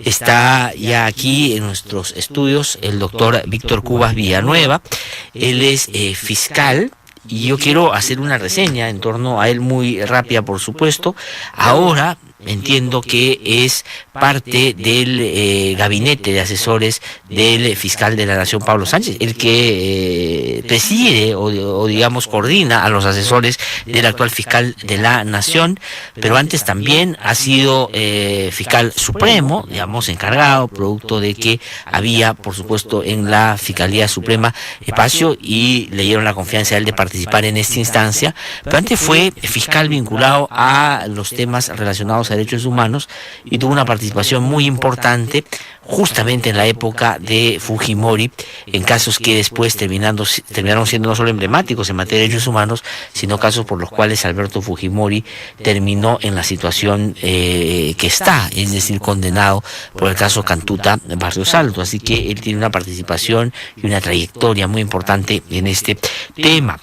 Está ya aquí en nuestros estudios el doctor Víctor Cubas Villanueva. Él es fiscal. Y yo quiero hacer una reseña en torno a él muy rápida, por supuesto. Ahora entiendo que es parte del gabinete de asesores del fiscal de la Nación, Pablo Sánchez, el que preside o digamos coordina a los asesores del actual fiscal de la Nación, pero antes también ha sido fiscal supremo, digamos, encargado, producto de que había, por supuesto, en la Fiscalía Suprema espacio y le dieron la confianza a él de participar en esta instancia, pero antes fue fiscal vinculado a los temas relacionados a derechos humanos y tuvo una participación muy importante justamente en la época de Fujimori, en casos que después terminaron siendo no solo emblemáticos en materia de derechos humanos, sino casos por los cuales Alberto Fujimori terminó en la situación que está, es decir, condenado por el caso Cantuta Barrios Alto. Así que él tiene una participación y una trayectoria muy importante en este tema.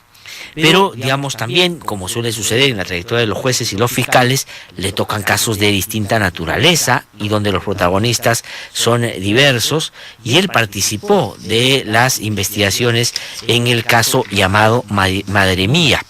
Pero, digamos, también, como suele suceder en la trayectoria de los jueces y los fiscales, le tocan casos de distinta naturaleza y donde los protagonistas son diversos, y él participó de las investigaciones en el caso llamado Madre Mía.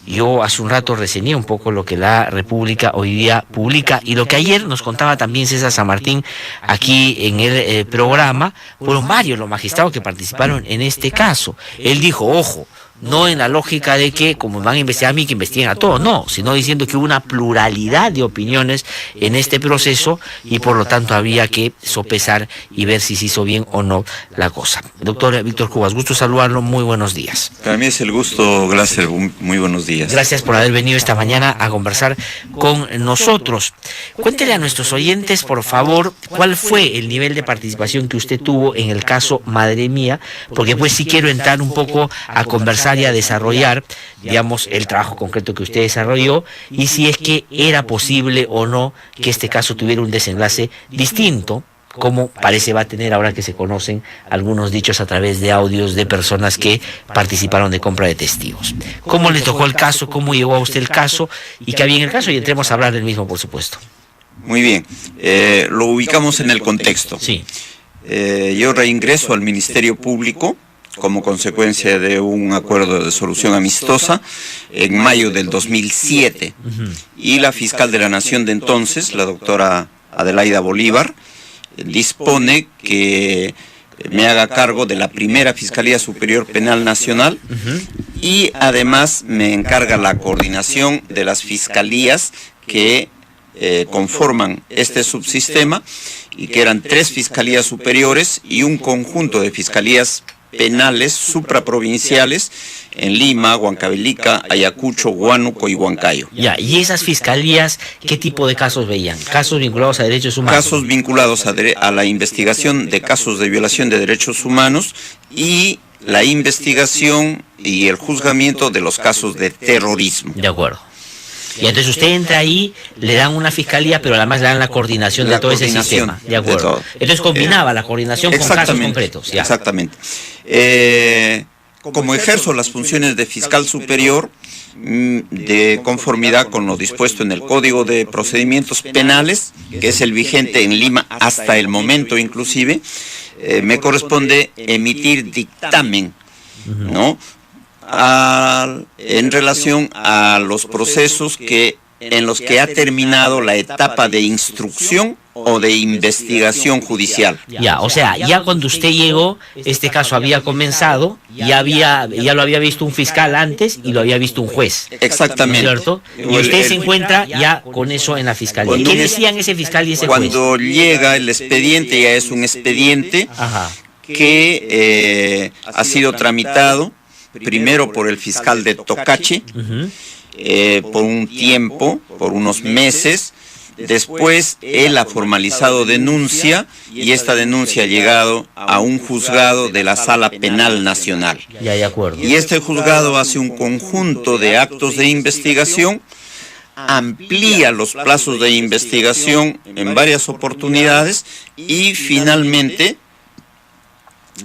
Yo hace un rato reseñé un poco lo que la República hoy día publica y lo que ayer nos contaba también César San Martín aquí en el programa. Fueron varios los magistrados que participaron en este caso. Él dijo, ojo, no en la lógica de que como van a investigar a mí, que investiguen a todos, no, sino diciendo que hubo una pluralidad de opiniones en este proceso y por lo tanto había que sopesar y ver si se hizo bien o no la cosa. Doctor Víctor Cubas, gusto saludarlo, muy buenos días. Para mí es el gusto, Glaser, muy buenos días. Gracias por haber venido esta mañana a conversar con nosotros. Cuéntele a nuestros oyentes, por favor, cuál fue el nivel de participación que usted tuvo en el caso Madre Mía, porque pues sí quiero entrar un poco a conversar y a desarrollar, digamos, el trabajo concreto que usted desarrolló y si es que era posible o no que este caso tuviera un desenlace distinto, como parece va a tener ahora que se conocen algunos dichos a través de audios de personas que participaron de compra de testigos. ¿Cómo le tocó el caso? ¿Cómo llegó a usted el caso? ¿Y qué había en el caso? Y entremos a hablar del mismo, por supuesto. Muy bien. Lo ubicamos en el contexto. Sí. Yo reingreso al Ministerio Público como consecuencia de un acuerdo de solución amistosa en mayo del 2007. Y la fiscal de la Nación de entonces, la doctora Adelaida Bolívar, dispone que me haga cargo de la primera Fiscalía Superior Penal Nacional y además me encarga la coordinación de las fiscalías que conforman este subsistema y que eran 3 fiscalías superiores y un conjunto de fiscalías penales supraprovinciales en Lima, Huancavelica, Ayacucho, Huánuco y Huancayo. Ya, ¿y esas fiscalías qué tipo de casos veían? ¿Casos vinculados a derechos humanos? Casos vinculados a la investigación de casos de violación de derechos humanos y la investigación y el juzgamiento de los casos de terrorismo. De acuerdo. Y entonces usted entra ahí, le dan una fiscalía, pero además le dan la coordinación de todo ese sistema. De acuerdo. Entonces combinaba la coordinación con casos concretos. Ya. Exactamente. Como ejerzo las funciones de fiscal superior, de conformidad con lo dispuesto en el Código de Procedimientos Penales, que es el vigente en Lima hasta el momento inclusive, me corresponde emitir dictamen, ¿no?, en relación a los procesos en los que ha terminado la etapa de instrucción o de investigación judicial. Ya, o sea, ya cuando usted llegó, este caso había comenzado, ya lo había visto un fiscal antes y lo había visto un juez. Exactamente. ¿Cierto? Y usted se encuentra ya con eso en la fiscalía. ¿Qué decían ese fiscal y ese juez? Cuando llega el expediente, ya es un expediente que ha sido tramitado primero por el fiscal de Tocache, por un tiempo, por unos meses. Después él ha formalizado denuncia y esta denuncia ha llegado a un juzgado de la Sala Penal Nacional. Ya, de acuerdo. Y este juzgado hace un conjunto de actos de investigación, amplía los plazos de investigación en varias oportunidades y finalmente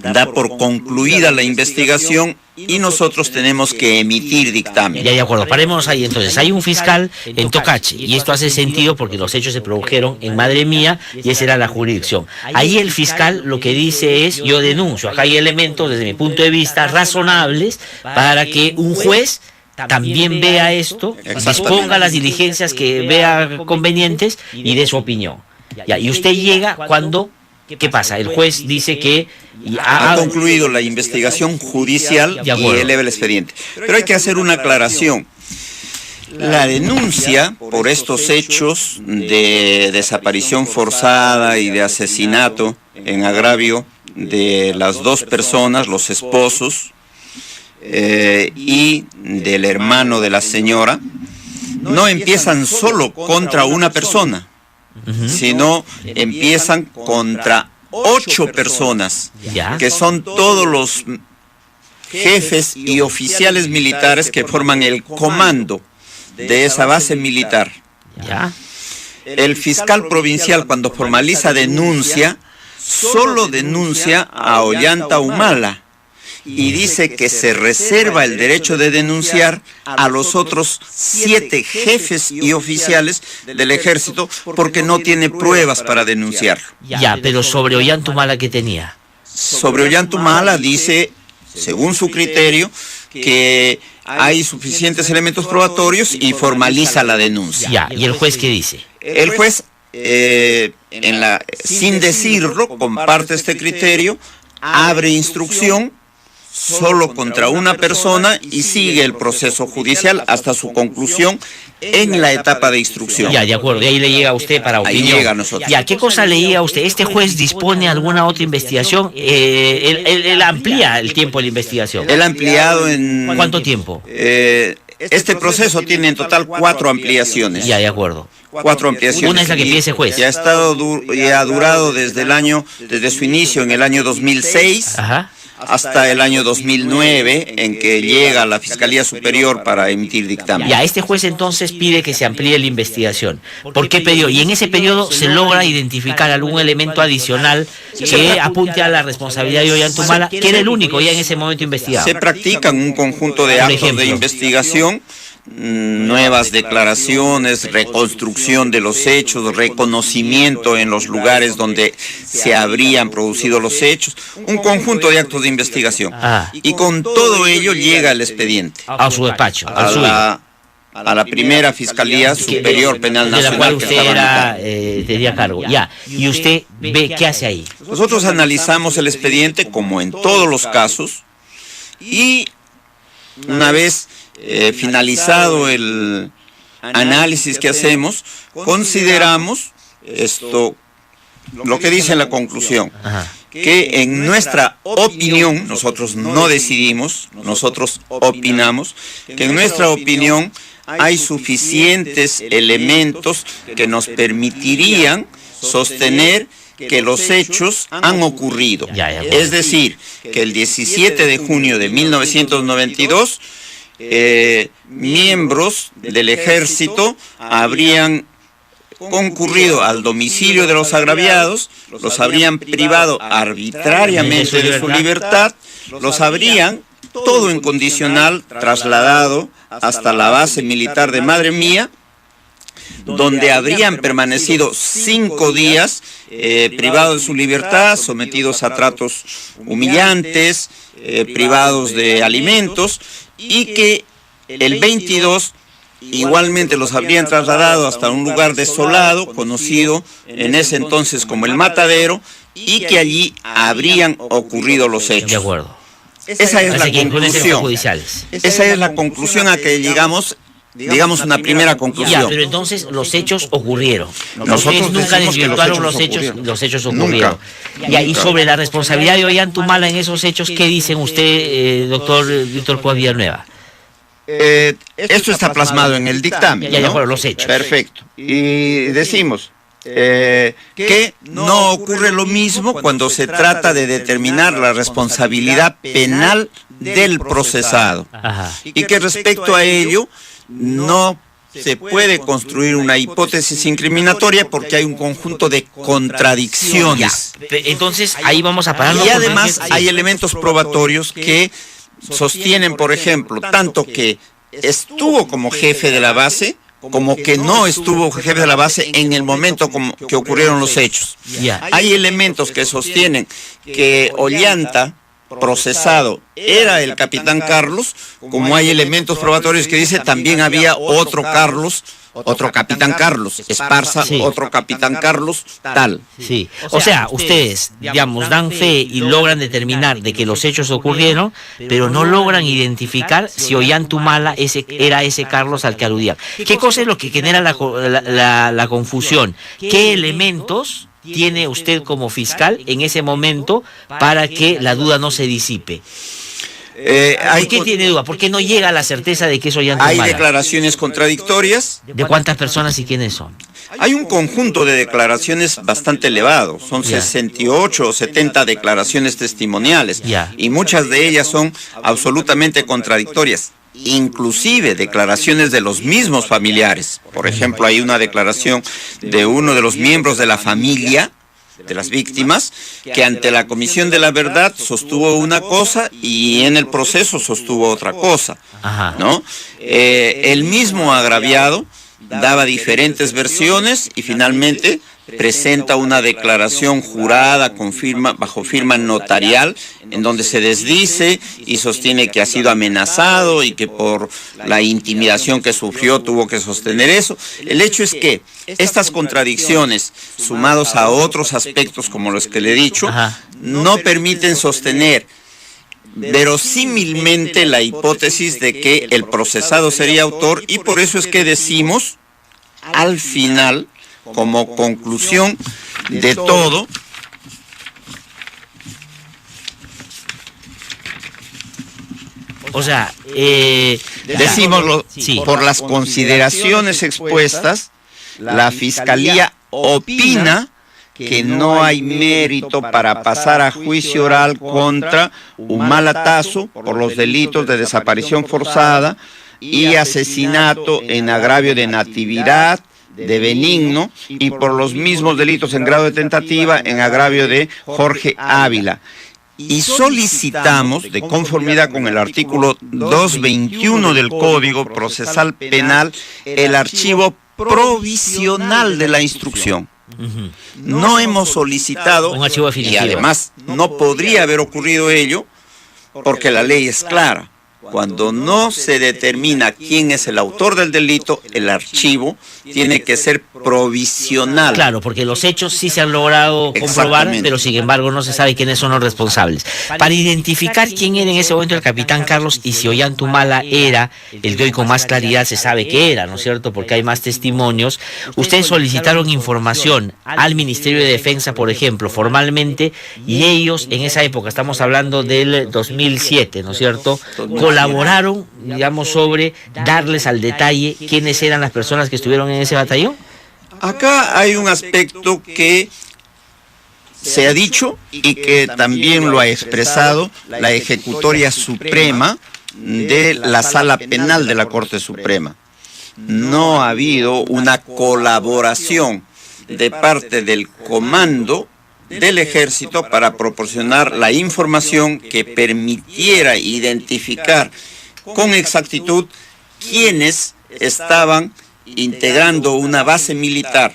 da por concluida la investigación y nosotros tenemos que emitir dictamen. Ya, de acuerdo, paremos ahí entonces. Hay un fiscal en Tocache, y esto hace sentido porque los hechos se produjeron en Madre Mía y esa era la jurisdicción. Ahí el fiscal lo que dice es: yo denuncio, acá hay elementos desde mi punto de vista razonables para que un juez también vea esto, disponga las diligencias que vea convenientes y dé su opinión. Ya, y usted llega cuando... ¿Qué pasa? El juez dice que ha concluido la investigación judicial y eleva el expediente. Pero hay que hacer una aclaración. La denuncia por estos hechos de desaparición forzada y de asesinato en agravio de las dos personas, los esposos, y del hermano de la señora, no empiezan solo contra una persona, sino empiezan contra 8 personas, que son todos los jefes y oficiales militares que forman el comando de esa base militar. El fiscal provincial, cuando formaliza denuncia, solo denuncia a Ollanta Humala y dice que se reserva el derecho de denunciar a los otros 7 jefes y oficiales del ejército porque no tiene pruebas para denunciarlo. Ya, pero sobre Ollanta Humala, ¿qué tenía? Sobre Ollanta Humala dice, según su criterio, que hay suficientes elementos probatorios y formaliza la denuncia. Ya, ¿y el juez qué dice? El juez, sin decirlo, comparte este criterio, abre instrucción solo contra una persona y sigue el proceso judicial hasta su conclusión en la etapa de instrucción. Ya, de acuerdo, y ahí le llega a usted para opinión. Ahí llega a nosotros. Ya, ¿qué cosa leía usted? ¿Este juez dispone alguna otra investigación? Él amplía el tiempo de la investigación. Él ha ampliado en... ¿Cuánto tiempo? Este proceso tiene en total 4 ampliaciones. Ya, de acuerdo. 4 ampliaciones. Una es la que pide ese juez. Ya ha durado desde su inicio en el año 2006. Ajá. Hasta el año 2009, en que llega a la Fiscalía Superior para emitir dictamen. Ya, este juez entonces pide que se amplíe la investigación. ¿Por qué periodo? Y en ese periodo se logra identificar algún elemento adicional que apunte a la responsabilidad de Ollanta Humala, que era el único ya en ese momento investigado. Se practican un conjunto de actos de investigación, nuevas declaraciones, reconstrucción de los hechos, reconocimiento en los lugares donde se habrían producido los hechos, un conjunto de actos de investigación. Y con todo ello llega el expediente a su despacho, a la primera Fiscalía Superior Penal Nacional, de la cual usted tenía cargo. Ya, y usted ve qué hace ahí. Nosotros analizamos el expediente como en todos los casos y una vez finalizado el análisis que hacemos, consideramos lo que dice en la conclusión, que en nuestra opinión, nosotros no decidimos, nosotros opinamos, que en nuestra opinión hay suficientes elementos que nos permitirían sostener que los hechos han ocurrido. Es decir, que el 17 de junio de 1992, miembros del ejército habrían concurrido al domicilio de los agraviados, los habrían privado arbitrariamente de su libertad, los habrían, todo en condicional, trasladado hasta la base militar de Madre Mía, donde habrían permanecido 5 días privados de su libertad, sometidos a tratos humillantes, privados de alimentos, y que el 22 igualmente los habrían trasladado hasta un lugar desolado, conocido en ese entonces como el Matadero, y que allí habrían ocurrido los hechos. De acuerdo. Esa es la conclusión. Esa es la conclusión a que llegamos, digamos una primera conclusión. Ya, pero entonces los hechos ocurrieron. Nosotros nunca desvirtuaron los hechos ocurrieron. Ya, y sobre la responsabilidad de Ollanta Humala en esos hechos, ¿qué dicen usted, doctor Víctor Cubas Villanueva? Esto está plasmado en el dictamen, ya, ¿no? Bueno, los hechos. Perfecto. Y decimos que no ocurre lo mismo cuando se trata de determinar la responsabilidad penal del procesado. Y que respecto a ello no se puede construir una hipótesis incriminatoria porque hay un conjunto de contradicciones. Entonces, ahí vamos a parar. Y además hay elementos probatorios que sostienen, por ejemplo, tanto que estuvo como jefe de la base, como que no estuvo jefe de la base en el momento que ocurrieron los hechos. Hay elementos que sostienen que Ollanta, procesado, era el capitán Carlos, como hay elementos probatorios que dice también había otro Carlos, otro capitán Carlos, Esparza, otro capitán Carlos, tal. Sí, o sea, ustedes, digamos, dan fe y logran determinar de que los hechos ocurrieron, pero no logran identificar si Ollantumala era ese Carlos al que aludían. ¿Qué cosa es lo que genera la confusión? ¿Qué elementos tiene usted como fiscal en ese momento para que la duda no se disipe? ¿Por qué tiene duda? ¿Por qué no llega a la certeza de que es Ollantumala? Hay declaraciones contradictorias. ¿De cuántas personas y quiénes son? Hay un conjunto de declaraciones bastante elevado, son 68 o 70 declaraciones testimoniales, y muchas de ellas son absolutamente contradictorias. Inclusive declaraciones de los mismos familiares. Por ejemplo, hay una declaración de uno de los miembros de la familia de las víctimas que ante la Comisión de la Verdad sostuvo una cosa y en el proceso sostuvo otra cosa, ¿no? El mismo agraviado daba diferentes versiones y finalmente presenta una declaración jurada bajo firma notarial en donde se desdice y sostiene que ha sido amenazado y que por la intimidación que sufrió tuvo que sostener eso. El hecho es que estas contradicciones, sumados a otros aspectos como los que le he dicho, no permiten sostener verosímilmente la hipótesis de que el procesado sería autor, y por eso es que decimos al final, como conclusión de todo, o sea, decimos, por las consideraciones expuestas, la Fiscalía opina que no hay mérito para pasar a juicio oral contra Humala Tazo por los delitos de desaparición forzada y asesinato en agravio de Natividad, de Benigno, y por los mismos delitos en grado de tentativa en agravio de Jorge Ávila. Y solicitamos, de conformidad con el artículo 221 del Código Procesal Penal, el archivo provisional de la instrucción. No hemos solicitado, un archivo definitivo, y además no podría haber ocurrido ello porque la ley es clara. Cuando no se determina quién es el autor del delito, el archivo tiene que ser provisional. Claro, porque los hechos sí se han logrado comprobar, pero sin embargo no se sabe quiénes son los responsables. Para identificar quién era en ese momento el capitán Carlos y si Ollantumala era el que hoy con más claridad se sabe que era, ¿no es cierto? Porque hay más testimonios. Ustedes solicitaron información al Ministerio de Defensa, por ejemplo, formalmente, y ellos en esa época, estamos hablando del 2007, ¿no es cierto?, colaboraron, digamos, sobre darles al detalle quiénes eran las personas que estuvieron en ese batallón. Acá hay un aspecto que se ha dicho y que también lo ha expresado la Ejecutoria Suprema de la Sala Penal de la Corte Suprema. No ha habido una colaboración de parte del comando del Ejército para proporcionar la información que permitiera identificar con exactitud quiénes estaban integrando una base militar.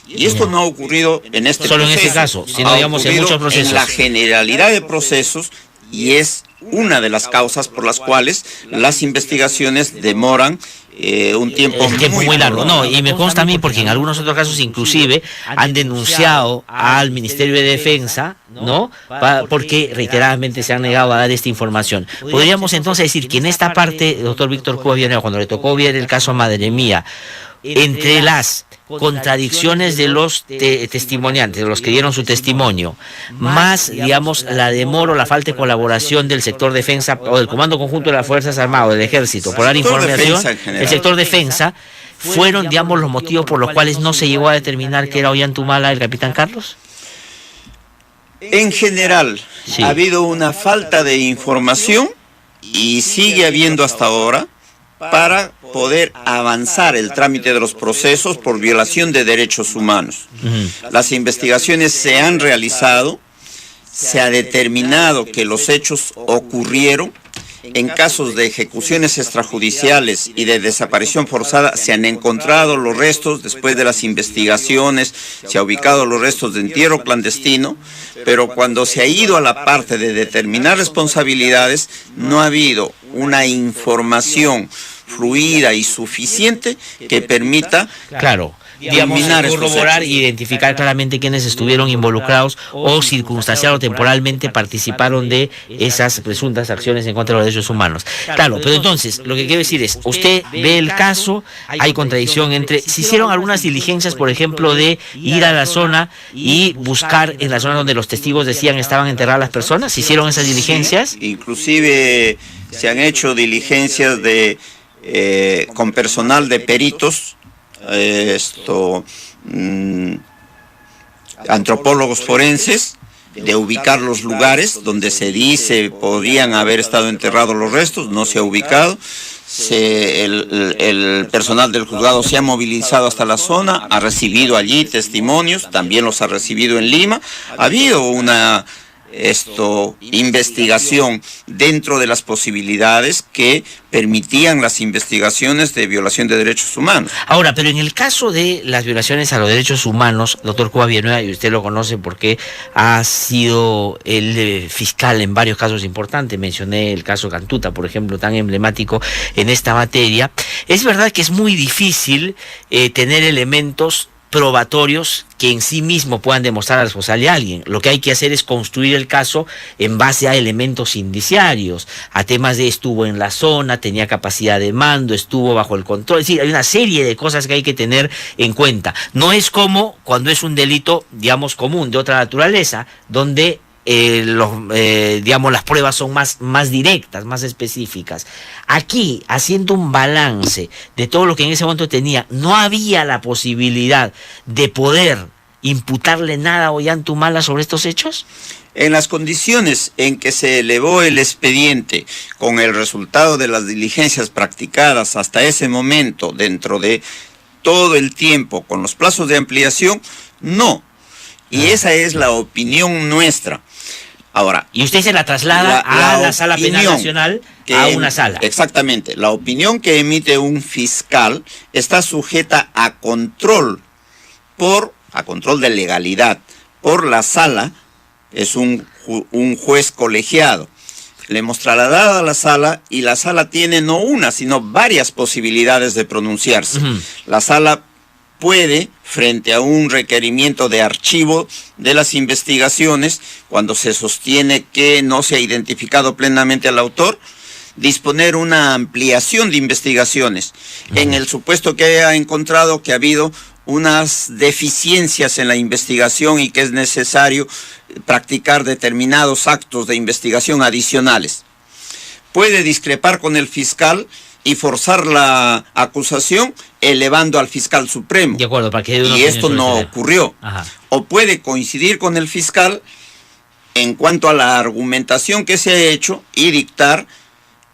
Y esto no ha ocurrido en este solo proceso, en ese caso, sino digamos en muchos procesos. En la generalidad de procesos, y es una de las causas por las cuales las investigaciones demoran un tiempo muy largo. No, y me consta a mí porque en algunos otros casos inclusive han denunciado al Ministerio de Defensa, ¿no? Porque reiteradamente se han negado a dar esta información. Podríamos entonces decir que en esta parte, doctor Víctor Cubas Villanueva, cuando le tocó ver el caso Madre Mía, entre las contradicciones de los testimoniantes, de los que dieron su testimonio, más, digamos, la demora o la falta de colaboración del sector defensa o del Comando Conjunto de las Fuerzas Armadas, del Ejército, por dar información, el sector defensa, fueron, digamos, los motivos por los cuales no se llegó a determinar que era Ollantumala el capitán Carlos. En general, ha habido una falta de información y sigue habiendo hasta ahora para poder avanzar el trámite de los procesos por violación de derechos humanos. Las investigaciones se han realizado, se ha determinado que los hechos ocurrieron. En casos de ejecuciones extrajudiciales y de desaparición forzada se han encontrado los restos después de las investigaciones, se han ubicado los restos de entierro clandestino, pero cuando se ha ido a la parte de determinar responsabilidades, no ha habido una información fluida y suficiente que permita digamos, corroborar e identificar claramente quiénes estuvieron involucrados o circunstancial o temporalmente participaron de esas presuntas acciones en contra de los derechos humanos. Claro, pero entonces, lo que quiero decir es, usted ve el caso, hay contradicción entre, se hicieron algunas diligencias, por ejemplo, de ir a la zona y buscar en la zona donde los testigos decían estaban enterradas las personas, ¿se hicieron esas diligencias? Sí, inclusive se han hecho diligencias con personal de peritos, antropólogos forenses, de ubicar los lugares donde se dice podrían haber estado enterrados los restos, no se ha ubicado. El personal del juzgado se ha movilizado hasta la zona, ha recibido allí testimonios, también los ha recibido en Lima. Ha habido una investigación dentro de las posibilidades que permitían las investigaciones de violación de derechos humanos. Ahora, pero en el caso de las violaciones a los derechos humanos, doctor Cubas Villanueva, y usted lo conoce porque ha sido el fiscal en varios casos importantes, mencioné el caso Cantuta, por ejemplo, tan emblemático en esta materia, es verdad que es muy difícil tener elementos probatorios que en sí mismo puedan demostrar la responsabilidad de alguien. Lo que hay que hacer es construir el caso en base a elementos indiciarios, a temas de estuvo en la zona, tenía capacidad de mando, estuvo bajo el control, es decir, hay una serie de cosas que hay que tener en cuenta. No es como cuando es un delito, digamos, común, de otra naturaleza, donde digamos, las pruebas son más directas, más específicas. Aquí, haciendo un balance de todo lo que en ese momento tenía, no había la posibilidad de poder imputarle nada a Ollantumala sobre estos hechos. En las condiciones en que se elevó el expediente con el resultado de las diligencias practicadas hasta ese momento, dentro de todo el tiempo, con los plazos de ampliación, no. Y esa es la opinión nuestra. Ahora, y usted se la traslada a la Sala Penal Nacional, a una sala. Exactamente. La opinión que emite un fiscal está sujeta a control de legalidad por la sala. Es un juez colegiado. Le hemos trasladado a la sala y la sala tiene no una, sino varias posibilidades de pronunciarse. La sala puede, frente a un requerimiento de archivo de las investigaciones, cuando se sostiene que no se ha identificado plenamente al autor, disponer una ampliación de investigaciones. En el supuesto que haya encontrado que ha habido unas deficiencias en la investigación y que es necesario practicar determinados actos de investigación adicionales. Puede discrepar con el fiscal y forzar la acusación elevando al fiscal supremo. De acuerdo, para que y esto no ocurrió. Ajá. O puede coincidir con el fiscal en cuanto a la argumentación que se ha hecho y dictar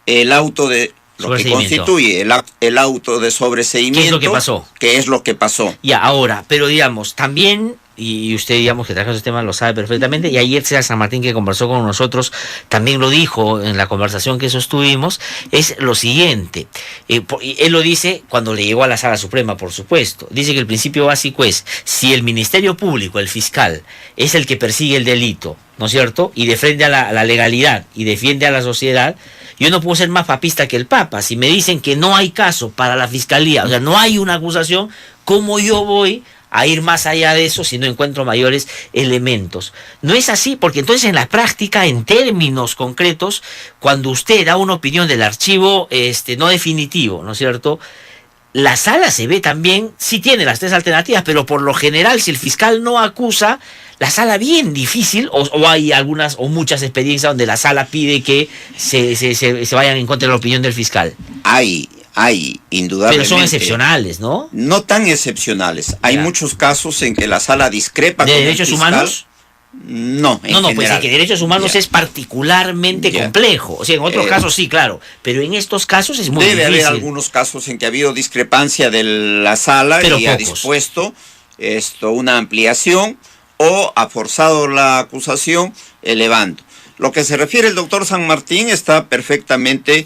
el auto de lo que constituye el auto de sobreseimiento. ¿Qué es lo que pasó? ¿Qué es lo que pasó? Ya, ahora, pero digamos, también, y usted, digamos, que trabaja esos temas lo sabe perfectamente, y ayer César San Martín, que conversó con nosotros, también lo dijo en la conversación que sostuvimos, es lo siguiente. Él lo dice cuando le llegó a la Sala Suprema, por supuesto. Dice que el principio básico es, si el Ministerio Público, el fiscal, es el que persigue el delito, ¿no es cierto?, y defiende a la legalidad y defiende a la sociedad, yo no puedo ser más papista que el Papa. Si me dicen que no hay caso para la Fiscalía, o sea, no hay una acusación, ¿cómo yo voy a ir más allá de eso si no encuentro mayores elementos? No es así, porque entonces en la práctica, en términos concretos, cuando usted da una opinión del archivo no definitivo, ¿no es cierto?, la sala se ve también, sí tiene las tres alternativas, pero por lo general, si el fiscal no acusa, la sala bien difícil, o hay algunas o muchas experiencias donde la sala pide que se vayan en contra de la opinión del fiscal. Hay indudablemente. Pero son excepcionales, ¿no? No tan excepcionales. Hay muchos casos en que la sala discrepa ¿De con derechos el fiscal. humanos? No, en No, pues general. el que derechos humanos es particularmente complejo. O sea, en otros casos sí, claro, pero en estos casos es muy difícil. Debe haber algunos casos en que ha habido discrepancia de la sala pero y pocos. ha dispuesto una ampliación o ha forzado la acusación elevando. Lo que se refiere el doctor San Martín está perfectamente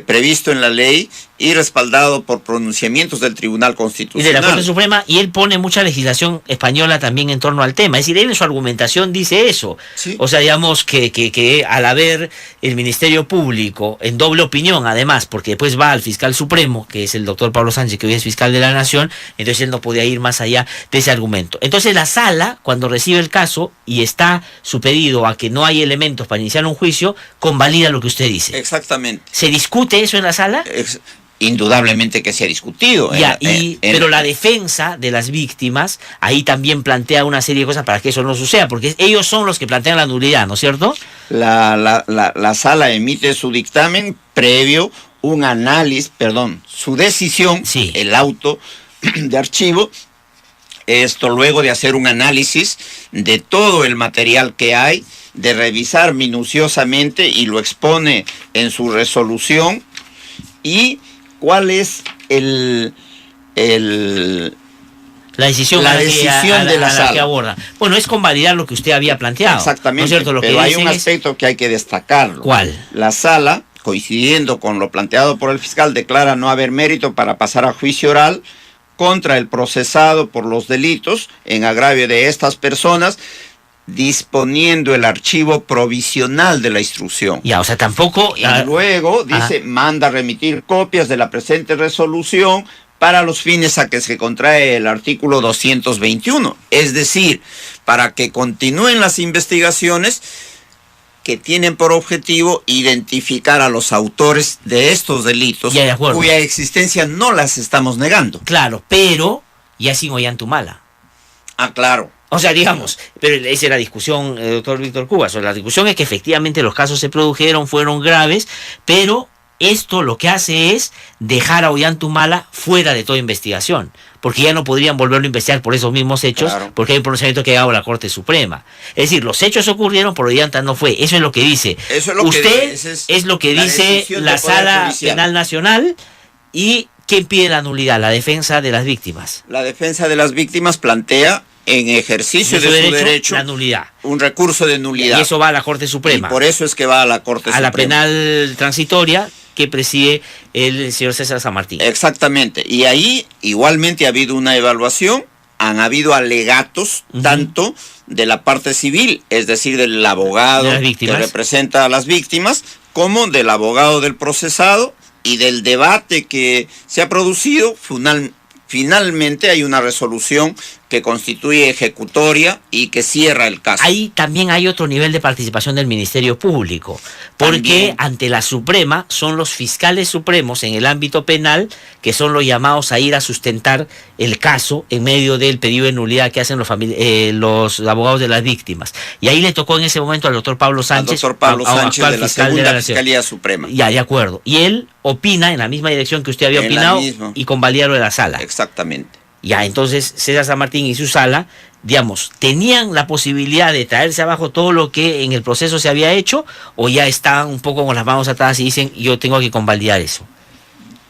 previsto en la ley y respaldado por pronunciamientos del Tribunal Y Constitucional. de la Corte Suprema, y él pone mucha legislación española también en torno al tema. Es decir, él en su argumentación dice eso. Sí. O sea, digamos que al haber el Ministerio Público en doble opinión, además, porque después va al fiscal supremo, que es el doctor Pablo Sánchez, que hoy es fiscal de la Nación, entonces él no podía ir más allá de ese argumento. Entonces la sala, cuando recibe el caso y está supedido a que no hay elementos para iniciar un juicio, convalida lo que usted dice. Exactamente. ¿Se discute eso en la sala? Indudablemente que se ha discutido. Pero la defensa de las víctimas ahí también plantea una serie de cosas para que eso no suceda, porque ellos son los que plantean la nulidad, ¿no es cierto? La sala emite su dictamen previo un análisis, su decisión, sí, el auto de archivo, esto luego de hacer un análisis de todo el material que hay, de revisar minuciosamente y lo expone en su resolución. ¿Y cuál es la decisión de la sala que aborda? Bueno, es convalidar lo que usted había planteado. Exactamente, ¿no es cierto? pero hay un aspecto que hay que destacarlo. ¿Cuál? La sala, coincidiendo con lo planteado por el fiscal, declara no haber mérito para pasar a juicio oral contra el procesado por los delitos en agravio de estas personas, disponiendo el archivo provisional de la instrucción. Ya, o sea, tampoco... Y luego dice, manda remitir copias de la presente resolución para los fines a que se contrae el artículo 221. Es decir, para que continúen las investigaciones que tienen por objetivo identificar a los autores de estos delitos, cuya existencia no las estamos negando. Claro, pero ya sin Ollantumala. Ah, claro. O sea, digamos, pero esa es la discusión, doctor Víctor Cubas. O sea, la discusión es que efectivamente los casos se produjeron, fueron graves, pero esto lo que hace es dejar a Ollantumala fuera de toda investigación, porque ya no podrían volverlo a investigar por esos mismos hechos, claro, porque hay un pronunciamiento que ha dado la Corte Suprema. Es decir, los hechos ocurrieron, pero Ollanta no fue. Eso es lo que dice. Eso es lo usted es lo que dice la Sala Penal Nacional. ¿Y quién pide la nulidad? La defensa de las víctimas. La defensa de las víctimas plantea, en ejercicio de su derecho, la nulidad, un recurso de nulidad. Y eso va a la Corte Suprema. Y por eso es que va a la Corte Suprema. A la penal transitoria que preside el señor César San Martín. Exactamente. Y ahí igualmente ha habido una evaluación, han habido alegatos, tanto de la parte civil, es decir, del abogado que representa a las víctimas, como del abogado del procesado, y del debate que se ha producido. Finalmente hay una resolución que constituye ejecutoria y que cierra el caso. Ahí también hay otro nivel de participación del Ministerio Público, porque también, ante la Suprema son los fiscales supremos en el ámbito penal que son los llamados a ir a sustentar el caso en medio del pedido de nulidad que hacen los abogados de las víctimas. Y ahí le tocó en ese momento al doctor Pablo Sánchez, de la segunda Fiscalía Suprema. Ya, de acuerdo. Y él opina en la misma dirección que usted había opinado y convalida lo de la sala. Exactamente. Ya, entonces César San Martín y su sala, digamos, ¿tenían la posibilidad de traerse abajo todo lo que en el proceso se había hecho, o ya están un poco con las manos atadas y dicen, yo tengo que convalidar eso?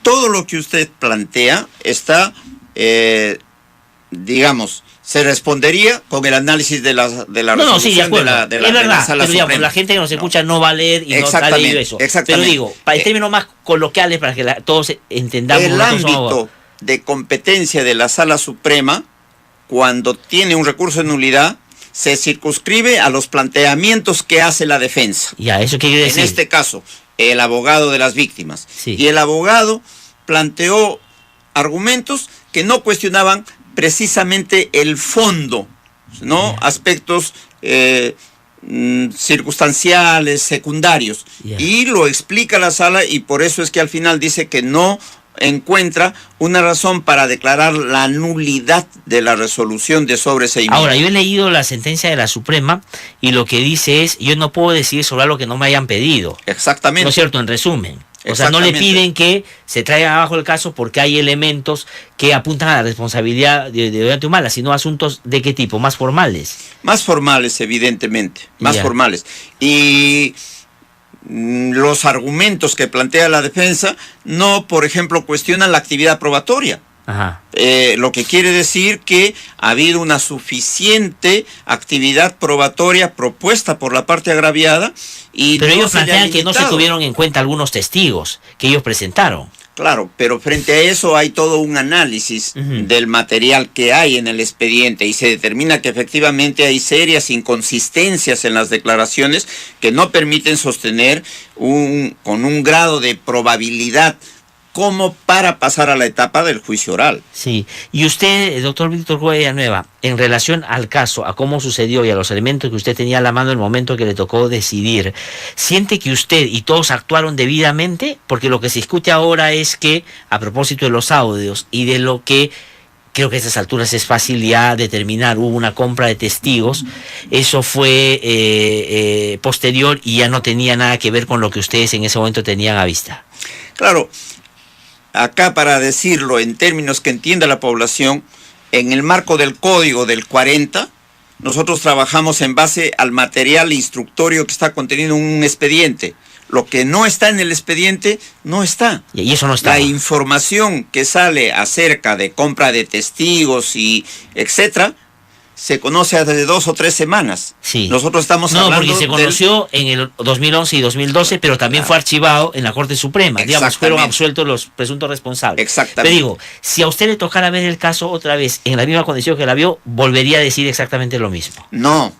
Todo lo que usted plantea está, digamos, se respondería con el análisis de la resolución sí, de acuerdo. de la Sala pero, digamos, Suprema. La gente que nos escucha no va a leer y no ha leído eso. Pero digo, para el término más coloquiales, para que todos entendamos. El ámbito de competencia de la Sala Suprema, cuando tiene un recurso de nulidad, se circunscribe a los planteamientos que hace la defensa. Ya, ¿eso qué quiere decir? En este caso, el abogado de las víctimas. Sí. Y el abogado planteó argumentos que no cuestionaban precisamente el fondo, ¿no? Yeah. Aspectos circunstanciales, secundarios. Yeah. Y lo explica la sala, y por eso es que al final dice que no encuentra una razón para declarar la nulidad de la resolución de sobreseimiento. Ahora, yo he leído la sentencia de la Suprema y lo que dice es, yo no puedo decidir sobre algo que no me hayan pedido. Exactamente. ¿No es cierto? En resumen. O sea, no le Exactamente. piden que se traiga abajo el caso porque hay elementos que apuntan a la responsabilidad de Ollanta Humala, sino asuntos de qué tipo, más formales. Más formales, evidentemente, más Ya. formales. Y los argumentos que plantea la defensa no, por ejemplo, cuestionan la actividad probatoria. Ajá. Lo que quiere decir que ha habido una suficiente actividad probatoria propuesta por la parte agraviada y Pero no ellos se le ha plantean que no se limitado. tuvieron en cuenta algunos testigos que ellos presentaron. Claro, pero frente a eso hay todo un análisis del material que hay en el expediente y se determina que efectivamente hay serias inconsistencias en las declaraciones que no permiten sostener con un grado de probabilidad como para pasar a la etapa del juicio oral. Sí. Y usted, doctor Víctor Cuevas Villanueva, en relación al caso, a cómo sucedió y a los elementos que usted tenía a la mano en el momento que le tocó decidir, ¿siente que usted y todos actuaron debidamente? Porque lo que se discute ahora es que, a propósito de los audios y de lo que creo que a estas alturas es fácil ya determinar, hubo una compra de testigos, eso fue posterior y ya no tenía nada que ver con lo que ustedes en ese momento tenían a vista. Claro, acá para decirlo en términos que entienda la población, en el marco del código del 40, nosotros trabajamos en base al material instructorio que está contenido en un expediente. Lo que no está en el expediente, no está. Y eso no está. La información que sale acerca de compra de testigos y etcétera, se conoce hace 2 o 3 semanas. Sí. Nosotros estamos No, hablando porque se conoció en el 2011 y 2012, pero también fue archivado en la Corte Suprema. Digamos, fueron absueltos los presuntos responsables. Exactamente. Pero digo, si a usted le tocara ver el caso otra vez, en la misma condición que la vio, volvería a decir exactamente lo mismo. No.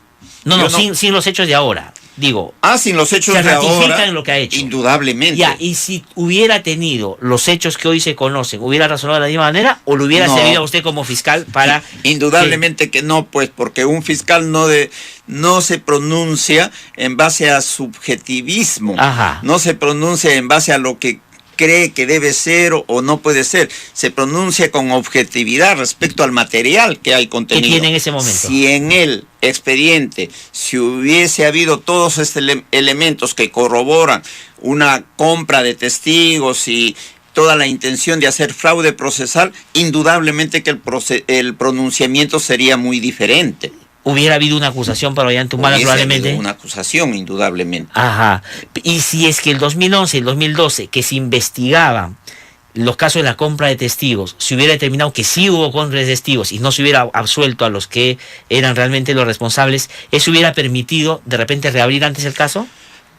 No, sin los hechos de ahora. Digo, sin los hechos se de ahora, ratifican lo que ha hecho. indudablemente. Ya, y si hubiera tenido los hechos que hoy se conocen, ¿hubiera razonado de la misma manera o le hubiera No. servido a usted como fiscal para...? Indudablemente que no, pues, porque un fiscal no se pronuncia en base a subjetivismo. Ajá. No se pronuncia en base a lo que cree que debe ser o no puede ser. Se pronuncia con objetividad respecto al material que hay contenido. ¿Qué tiene en ese momento? Si en el expediente, si hubiese habido todos estos elementos que corroboran una compra de testigos y toda la intención de hacer fraude procesal, indudablemente que el pronunciamiento sería muy diferente. ¿Hubiera habido una acusación para Ollanta Humala Hubiese probablemente? habido una acusación, indudablemente. Ajá. Y si es que el 2011 y el 2012, que se investigaban los casos de la compra de testigos, se hubiera determinado que sí hubo compra de testigos y no se hubiera absuelto a los que eran realmente los responsables, ¿eso hubiera permitido de repente reabrir antes el caso?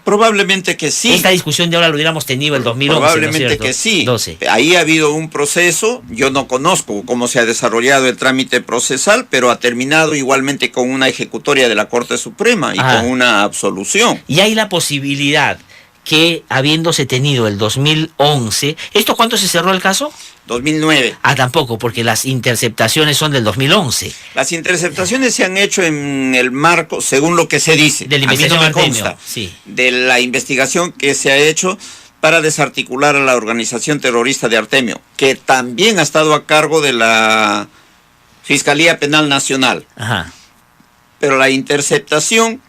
Probablemente que sí. Esta discusión de ahora lo hubiéramos tenido el 2011, Probablemente, ¿no es cierto? que sí. 12. Ahí ha habido un proceso, yo no conozco cómo se ha desarrollado el trámite procesal, pero ha terminado igualmente con una ejecutoria de la Corte Suprema y con una absolución. Y hay la posibilidad que, habiéndose tenido el 2011, ¿esto cuánto se cerró el caso? 2009. Tampoco, porque las interceptaciones son del 2011. Las interceptaciones se han hecho en el marco, según lo que se dice, de la a mí no investigación me Artemio, consta, sí. de la investigación que se ha hecho para desarticular a la organización terrorista de Artemio, que también ha estado a cargo de la Fiscalía Penal Nacional. Ajá. Pero la interceptación,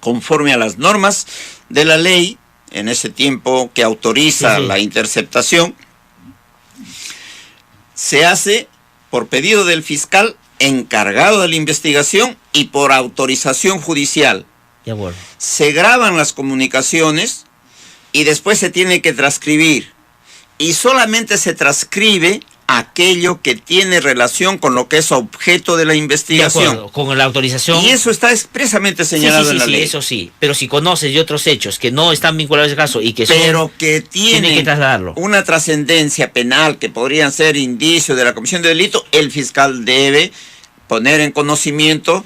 conforme a las normas de la ley, en ese tiempo que autoriza la interceptación, se hace por pedido del fiscal encargado de la investigación y por autorización judicial. De acuerdo. Se graban las comunicaciones y después se tiene que transcribir. Y solamente se transcribe aquello que tiene relación con lo que es objeto de la investigación. De acuerdo, con la autorización. Y eso está expresamente señalado en la ley. Eso sí. Pero si conoces de otros hechos que no están vinculados a ese caso y que son... Pero que tiene que trasladarlo. Una trascendencia penal que podrían ser indicios de la comisión de delito, el fiscal debe poner en conocimiento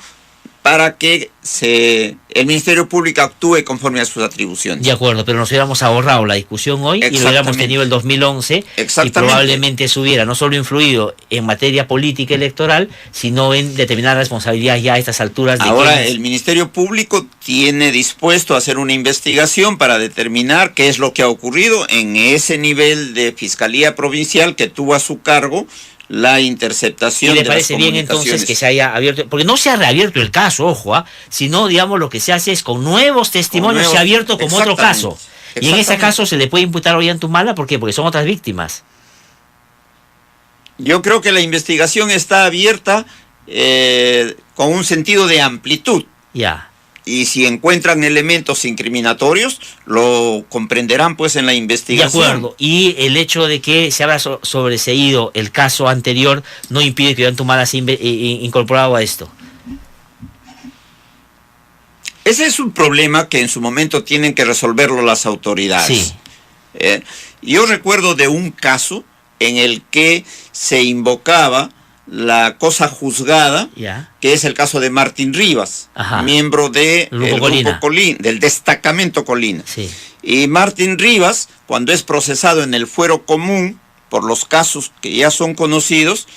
para que el Ministerio Público actúe conforme a sus atribuciones. De acuerdo, pero nos hubiéramos ahorrado la discusión hoy y lo hubiéramos tenido el 2011 y probablemente eso hubiera no solo influido en materia política electoral, sino en determinadas responsabilidades ya a estas alturas. Ahora el Ministerio Público tiene dispuesto a hacer una investigación para determinar qué es lo que ha ocurrido en ese nivel de Fiscalía Provincial que tuvo a su cargo la interceptación de las comunicaciones. ¿Y le parece bien entonces que se haya abierto? Porque no se ha reabierto el caso, ojo, sino, digamos, lo que se hace es con nuevos testimonios, se ha abierto como otro caso. Y en ese caso se le puede imputar a Ollantumala, ¿por qué? Porque son otras víctimas. Yo creo que la investigación está abierta con un sentido de amplitud. Ya. Y si encuentran elementos incriminatorios, lo comprenderán pues en la investigación. De acuerdo. Y el hecho de que se haya sobreseído el caso anterior no impide que Ollantumala sea incorporado a esto. Ese es un problema que en su momento tienen que resolverlo las autoridades. Sí. Yo recuerdo de un caso en el que se invocaba la cosa juzgada, que es el caso de Martín Rivas, miembro del grupo Colina, del destacamento Colina. Sí. Y Martín Rivas, cuando es procesado en el fuero común por los casos que ya son conocidos,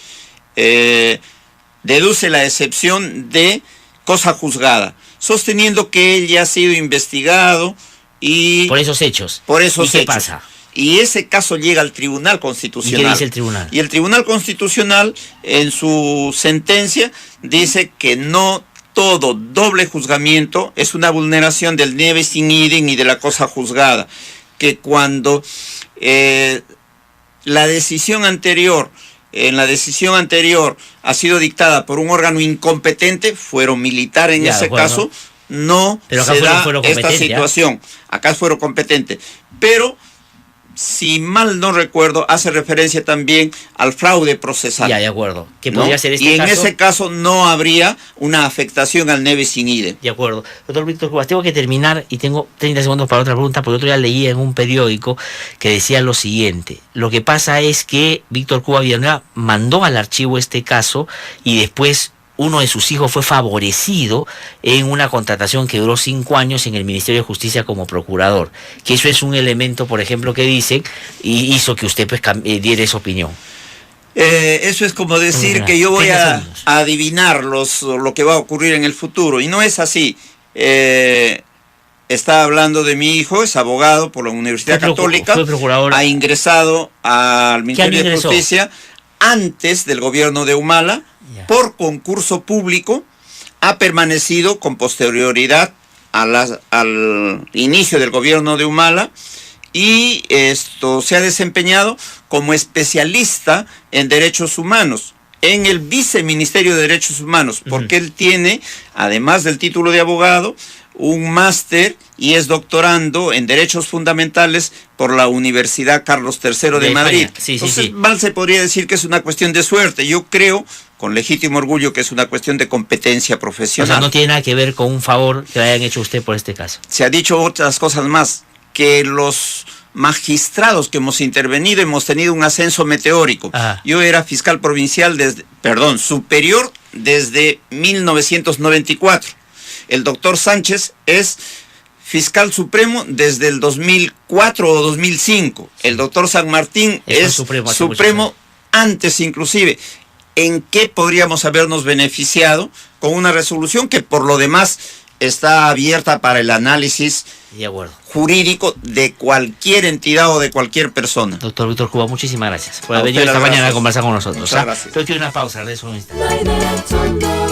deduce la excepción de cosa juzgada, sosteniendo que él ya ha sido investigado y... Por esos hechos. Por esos hechos. ¿Qué pasa? Y ese caso llega al Tribunal Constitucional. ¿Y qué dice el Tribunal? Y el Tribunal Constitucional, en su sentencia, dice que no todo doble juzgamiento es una vulneración del nebis in idem y de la cosa juzgada. Que cuando la decisión anterior ha sido dictada por un órgano incompetente, fuero militar en ese caso, no se da esta situación. Acá es fuero competente. Pero, si mal no recuerdo, hace referencia también al fraude procesal. Ya, de acuerdo. ¿Qué podría ser este caso? Y en caso? ese caso no habría una afectación al nebis in idem. De acuerdo. Doctor Víctor Cubas, tengo que terminar y tengo 30 segundos para otra pregunta, porque otro día leí en un periódico que decía lo siguiente. Lo que pasa es que Víctor Cubas Villanueva mandó al archivo este caso y después uno de sus hijos fue favorecido en una contratación que duró 5 años en el Ministerio de Justicia como procurador. Que eso es un elemento, por ejemplo, que dicen y hizo que usted pues diera esa opinión. Eso es como decir que yo voy a adivinar lo que va a ocurrir en el futuro. Y no es así. Está hablando de mi hijo, es abogado por la Universidad Católica. Fue procurador. Ha ingresado al Ministerio de Justicia antes del gobierno de Humala. Por concurso público, ha permanecido con posterioridad al inicio del gobierno de Humala y se ha desempeñado como especialista en derechos humanos en el Viceministerio de Derechos Humanos, porque él tiene, además del título de abogado, un máster y es doctorando en Derechos Fundamentales por la Universidad Carlos III de Madrid. Entonces, mal se podría decir que es una cuestión de suerte. Yo creo, con legítimo orgullo, que es una cuestión de competencia profesional. O sea, no tiene nada que ver con un favor que le hayan hecho a usted por este caso. Se ha dicho otras cosas más, que los magistrados que hemos intervenido hemos tenido un ascenso meteórico. Yo era fiscal provincial, superior desde 1994. El doctor Sánchez es fiscal supremo desde el 2004 o 2005. El doctor San Martín es supremo antes inclusive. ¿En qué podríamos habernos beneficiado con una resolución que por lo demás está abierta para el análisis jurídico de cualquier entidad o de cualquier persona? Doctor Víctor Cubas, muchísimas gracias por haber venido esta mañana a conversar con nosotros. Muchas gracias. Pero quiero una pausa, de eso un instante.